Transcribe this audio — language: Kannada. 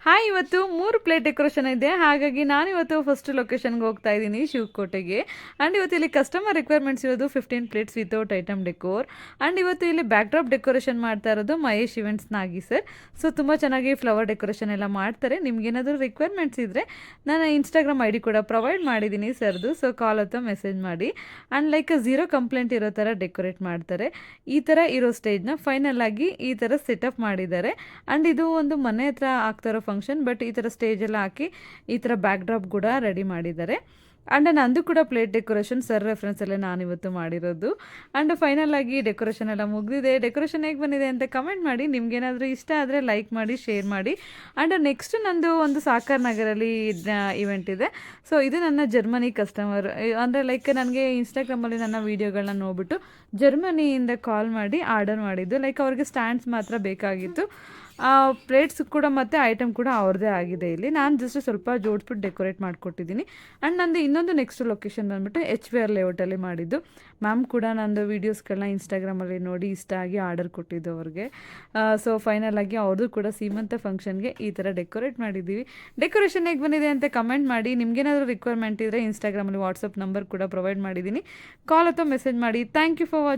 ಹಾಯ್, ಇವತ್ತು 3 ಪ್ಲೇಟ್ ಡೆಕೋರೇಷನ್ ಇದೆ. ಹಾಗಾಗಿ ನಾನಿವತ್ತು ಫಸ್ಟ್ ಲೊಕೇಶನ್ಗೆ ಹೋಗ್ತಾ ಇದ್ದೀನಿ, ಶಿವಕೋಟೆಗೆ. ಆ್ಯಂಡ್ ಇವತ್ತು ಇಲ್ಲಿ ಕಸ್ಟಮರ್ ರಿಕ್ವೈರ್ಮೆಂಟ್ಸ್ ಇರೋದು 15 plates without item decor. And ಇವತ್ತು ಇಲ್ಲಿ ಬ್ಯಾಕ್ ಡ್ರಾಪ್ ಡೆಕೋರೇಷನ್ ಮಾಡ್ತಾ ಇರೋದು ಮಹೇಶ್ ಇವೆಂಟ್ಸ್ ನಾಗಿ ಸರ್. ಸೊ ತುಂಬ ಚೆನ್ನಾಗಿ ಫ್ಲವರ್ ಡೆಕೋರೇಷನ್ ಎಲ್ಲ ಮಾಡ್ತಾರೆ. ನಿಮ್ಗೇನಾದರೂ ರಿಕ್ವೈರ್ಮೆಂಟ್ಸ್ ಇದ್ದರೆ ನಾನು ಇನ್ಸ್ಟಾಗ್ರಾಮ್ ಐ ಡಿ ಕೂಡ ಪ್ರೊವೈಡ್ ಮಾಡಿದ್ದೀನಿ ಸರ್ದು. ಸೊ ಕಾಲ್ ಅಥವಾ ಮೆಸೇಜ್ ಮಾಡಿ. ಆ್ಯಂಡ್ ಲೈಕ್ ಝೀರೋ ಕಂಪ್ಲೇಂಟ್ ಇರೋ ಥರ ಡೆಕೋರೇಟ್ ಮಾಡ್ತಾರೆ. ಈ ಥರ ಇರೋ ಸ್ಟೇಜ್ನ ಫೈನಲ್ ಆಗಿ ಈ ಥರ ಸೆಟಪ್ ಮಾಡಿದ್ದಾರೆ. ಆ್ಯಂಡ್ ಇದು ಒಂದು ಮನೆ ಹತ್ರ ಆಗ್ತಾ ಇರೋ ಫಂಕ್ಷನ್, ಬಟ್ ಈ ಥರ ಸ್ಟೇಜೆಲ್ಲ ಹಾಕಿ ಈ ಥರ ಬ್ಯಾಕ್ ಡ್ರಾಪ್ ಕೂಡ ರೆಡಿ ಮಾಡಿದ್ದಾರೆ. ಆ್ಯಂಡ್ ನಂದು ಕೂಡ ಪ್ಲೇಟ್ ಡೆಕೋರೇಷನ್ ಸರ್ ರೆಫರೆನ್ಸಲ್ಲೇ ನಾನಿವತ್ತು ಮಾಡಿರೋದು. ಆ್ಯಂಡ್ ಫೈನಲ್ ಆಗಿ ಡೆಕೋರೇಷನ್ ಎಲ್ಲ ಮುಗಿದಿದೆ. ಡೆಕೋರೇಷನ್ ಹೇಗೆ ಬಂದಿದೆ ಅಂತ ಕಮೆಂಟ್ ಮಾಡಿ. ನಿಮ್ಗೇನಾದರೂ ಇಷ್ಟ ಆದರೆ ಲೈಕ್ ಮಾಡಿ, ಶೇರ್ ಮಾಡಿ. ಆ್ಯಂಡ್ ನೆಕ್ಸ್ಟ್ ನಂದು ಒಂದು ಸಾಕರ್ ನಗರಲ್ಲಿ ಇವೆಂಟ್ ಇದೆ. ಸೊ ಇದು ನನ್ನ ಜರ್ಮನಿ ಕಸ್ಟಮರ್, ಅಂದರೆ ಲೈಕ್ ನನಗೆ ಇನ್ಸ್ಟಾಗ್ರಾಮಲ್ಲಿ ನನ್ನ ವೀಡಿಯೋಗಳನ್ನ ನೋಡ್ಬಿಟ್ಟು ಜರ್ಮನಿಯಿಂದ ಕಾಲ್ ಮಾಡಿ ಆರ್ಡರ್ ಮಾಡಿದ್ದು. ಲೈಕ್ ಅವ್ರಿಗೆ ಸ್ಟ್ಯಾಂಡ್ಸ್ ಮಾತ್ರ ಬೇಕಾಗಿತ್ತು. ಪ್ಲೇಟ್ಸ್ ಕೂಡ ಮತ್ತು ಐಟಮ್ ಕೂಡ ಅವ್ರದ್ದೇ ಆಗಿದೆ. ಇಲ್ಲಿ ನಾನು ಜಸ್ಟ್ ಸ್ವಲ್ಪ ಜೋಡಿಸ್ಬಿಟ್ಟು ಡೆಕೋರೇಟ್ ಮಾಡಿಕೊಟ್ಟಿದ್ದೀನಿ. ಆ್ಯಂಡ್ ನಂದು ಇನ್ನೊಂದು ನೆಕ್ಸ್ಟ್ ಲೊಕೇಶನ್ ಬಂದುಬಿಟ್ಟು HVR ಲೇಔಟಲ್ಲಿ ಮಾಡಿದ್ದು. ಮ್ಯಾಮ್ ಕೂಡ ನಂದು ವೀಡಿಯೋಸ್ಗಳನ್ನ ಇನ್ಸ್ಟಾಗ್ರಾಮಲ್ಲಿ ನೋಡಿ ಇಷ್ಟ ಆಗಿ ಆರ್ಡರ್ ಕೊಟ್ಟಿದ್ದು ಅವ್ರಿಗೆ. ಸೊ ಫೈನಲ್ ಆಗಿ ಅವ್ರದ್ದು ಕೂಡ ಸೀಮಂತ ಫಂಕ್ಷನ್ಗೆ ಈ ಥರ ಡೆಕೋರೇಟ್ ಮಾಡಿದ್ದೀವಿ. ಡೆಕೋರೇಷನ್ ಹೇಗೆ ಬಂದಿದೆ ಅಂತ ಕಮೆಂಟ್ ಮಾಡಿ. ನಿಮ್ಗೇನಾದರೂ ರಿಕ್ವೈರ್ಮೆಂಟ್ ಇದ್ದರೆ ಇನ್ಸ್ಟಾಗ್ರಾಮಲ್ಲಿ ವಾಟ್ಸಪ್ ನಂಬರ್ ಕೂಡ ಪ್ರೊವೈಡ್ ಮಾಡಿದ್ದೀನಿ. ಕಾಲ್ ಅಥವಾ ಮೆಸೇಜ್ ಮಾಡಿ. Thank you for watching.